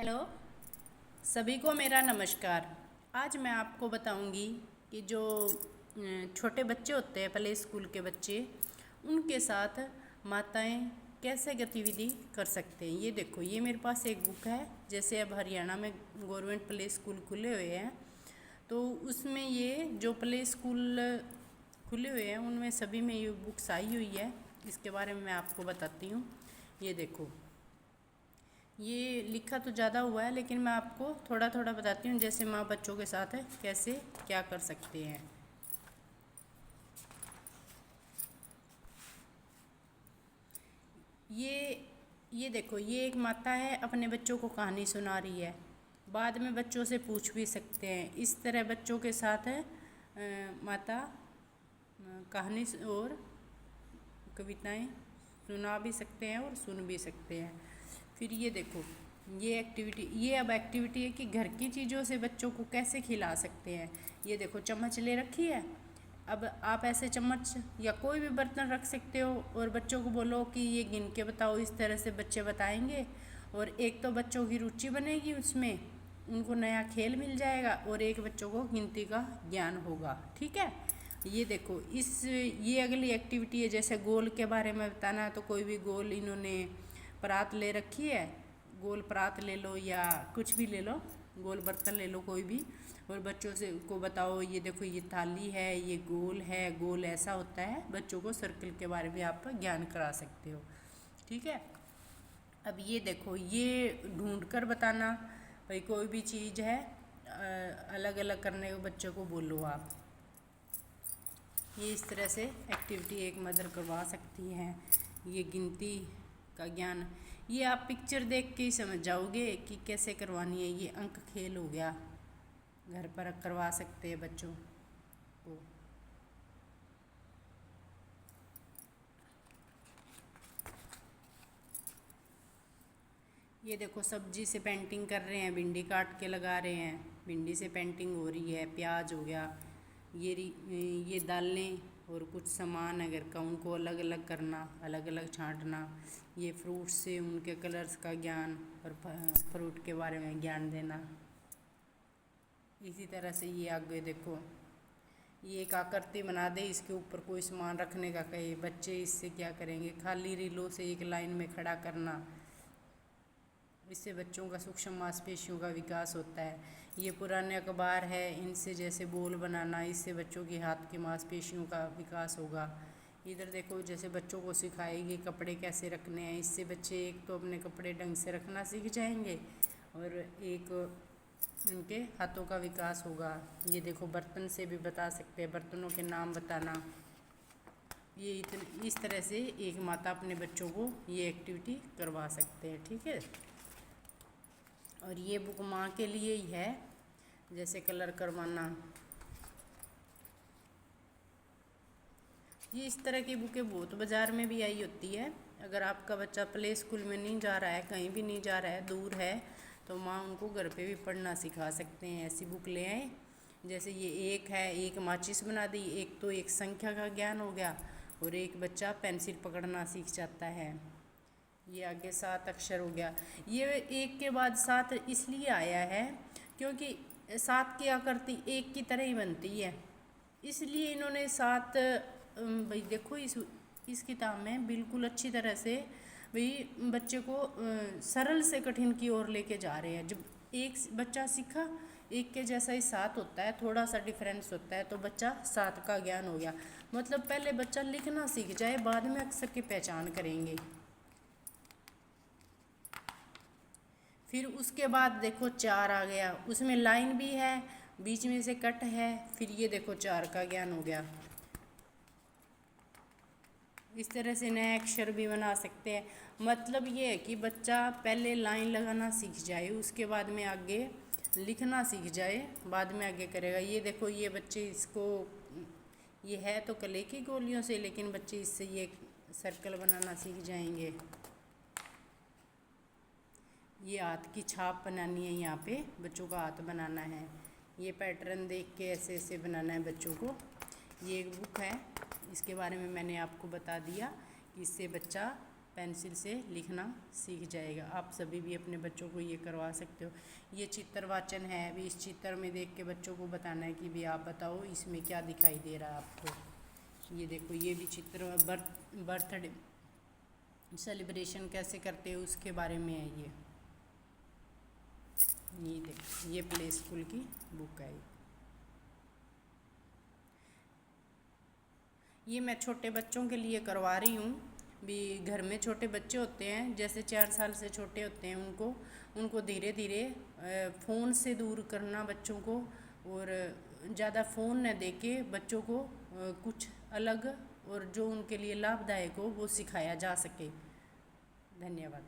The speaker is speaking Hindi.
हेलो, सभी को मेरा नमस्कार। आज मैं आपको बताऊंगी कि जो छोटे बच्चे होते हैं, प्ले स्कूल के बच्चे, उनके साथ माताएं कैसे गतिविधि कर सकते हैं। ये देखो, ये मेरे पास एक बुक है। जैसे अब हरियाणा में गवर्नमेंट प्ले स्कूल खुले हुए हैं, तो उसमें ये जो प्ले स्कूल खुले हुए हैं उनमें सभी में ये बुक्स आई हुई है। इसके बारे में मैं आपको बताती हूँ। ये देखो, ये लिखा तो ज़्यादा हुआ है, लेकिन मैं आपको थोड़ा थोड़ा बताती हूँ, जैसे माँ बच्चों के साथ कैसे क्या कर सकते हैं। ये देखो, ये एक माता है, अपने बच्चों को कहानी सुना रही है। बाद में बच्चों से पूछ भी सकते हैं। इस तरह बच्चों के साथ माता कहानी और कविताएं सुना भी सकते हैं और सुन भी सकते हैं। फिर ये देखो, ये अब एक्टिविटी है कि घर की चीज़ों से बच्चों को कैसे खिला सकते हैं। ये देखो, चम्मच ले रखी है। अब आप ऐसे चम्मच या कोई भी बर्तन रख सकते हो और बच्चों को बोलो कि ये गिन के बताओ। इस तरह से बच्चे बताएंगे और एक तो बच्चों की रुचि बनेगी उसमें, उनको नया खेल मिल जाएगा और एक बच्चों को गिनती का ज्ञान होगा। ठीक है। ये देखो, ये अगली एक्टिविटी है। जैसे गोल के बारे में बताना है, तो कोई भी गोल इन्होंने परात ले रखी है। गोल परात ले लो या कुछ भी ले लो, गोल बर्तन ले लो कोई भी, और बच्चों से को बताओ, ये देखो ये थाली है, ये गोल है, गोल ऐसा होता है। बच्चों को सर्कल के बारे में आप ज्ञान करा सकते हो। ठीक है। अब ये देखो, ये ढूंढ कर बताना, भाई कोई भी चीज़ है अलग अलग करने को बच्चों को बोलो आप। ये इस तरह से एक्टिविटी एक मदर करवा सकती हैं। ये गिनती का ज्ञान, ये आप पिक्चर देख के ही समझ जाओगे कि कैसे करवानी है। ये अंक खेल हो गया, घर पर करवा सकते हैं बच्चों को। ये देखो, सब्जी से पेंटिंग कर रहे हैं, भिंडी काट के लगा रहे हैं, भिंडी से पेंटिंग हो रही है। प्याज हो गया, ये दालें और कुछ सामान अगर का उनको अलग अलग करना, अलग अलग छांटना। ये फ्रूट से उनके कलर्स का ज्ञान और फ्रूट के बारे में ज्ञान देना। इसी तरह से ये आगे देखो, ये एक आकृति बना दे, इसके ऊपर कोई सामान रखने का कहे। बच्चे इससे क्या करेंगे, खाली रीलों से एक लाइन में खड़ा करना। इससे बच्चों का सूक्ष्म मांसपेशियों का विकास होता है। ये पुराने अखबार है, इनसे जैसे बोल बनाना, इससे बच्चों के हाथ की मांसपेशियों का विकास होगा। इधर देखो, जैसे बच्चों को सिखाएगी कपड़े कैसे रखने हैं। इससे बच्चे एक तो अपने कपड़े ढंग से रखना सीख जाएंगे और एक उनके हाथों का विकास होगा। ये देखो, बर्तन से भी बता सकते हैं, बर्तनों के नाम बताना। ये इस तरह से एक माता अपने बच्चों को ये एक्टिविटी करवा सकते हैं। ठीक है। और ये बुक माँ के लिए ही है, जैसे कलर करवाना। ये इस तरह की बुकें बहुत बाज़ार में भी आई होती है। अगर आपका बच्चा प्ले स्कूल में नहीं जा रहा है, कहीं भी नहीं जा रहा है, दूर है, तो माँ उनको घर पे भी पढ़ना सिखा सकते हैं। ऐसी बुक ले आए। जैसे ये एक है, एक माचिस बना दी, एक तो एक संख्या का ज्ञान हो गया और एक बच्चा पेंसिल पकड़ना सीख जाता है। ये आगे 7 अक्षर हो गया। ये एक के बाद 7 इसलिए आया है क्योंकि 7 की आकृति एक की तरह ही बनती है, इसलिए इन्होंने 7। भाई देखो, इस किताब में बिल्कुल अच्छी तरह से भाई बच्चे को सरल से कठिन की ओर लेके जा रहे हैं। जब एक बच्चा सीखा, एक के जैसा ही 7 होता है, थोड़ा सा डिफरेंस होता है, तो बच्चा 7 का ज्ञान हो गया। मतलब पहले बच्चा लिखना सीख जाए, बाद में अक्षर की पहचान करेंगे। फिर उसके बाद देखो 4 आ गया, उसमें लाइन भी है, बीच में से कट है। फिर ये देखो 4 का ज्ञान हो गया। इस तरह से नए अक्षर भी बना सकते हैं। मतलब ये है कि बच्चा पहले लाइन लगाना सीख जाए, उसके बाद में आगे लिखना सीख जाए, बाद में आगे करेगा। ये देखो, ये बच्चे इसको, ये है तो कले की गोलियों से, लेकिन बच्चे इससे ये सर्कल बनाना सीख जाएंगे। ये हाथ की छाप बनानी है, यहाँ पे बच्चों का हाथ बनाना है। ये पैटर्न देख के ऐसे ऐसे बनाना है बच्चों को। ये एक बुक है, इसके बारे में मैंने आपको बता दिया कि इससे बच्चा पेंसिल से लिखना सीख जाएगा। आप सभी भी अपने बच्चों को ये करवा सकते हो। ये चित्र वाचन है, अभी इस चित्र में देख के बच्चों को बताना है कि भी आप बताओ इसमें क्या दिखाई दे रहा है आपको। ये देखो, ये भी चित्र बर्थडे सेलिब्रेशन कैसे करते हो उसके बारे में है। ये देखो, ये प्ले स्कूल की बुक है। ये मैं छोटे बच्चों के लिए करवा रही हूँ। भी घर में छोटे बच्चे होते हैं, जैसे 4 साल से छोटे होते हैं, उनको धीरे धीरे फ़ोन से दूर करना बच्चों को, और ज़्यादा फ़ोन न दे के बच्चों को कुछ अलग और जो उनके लिए लाभदायक हो वो सिखाया जा सके। धन्यवाद।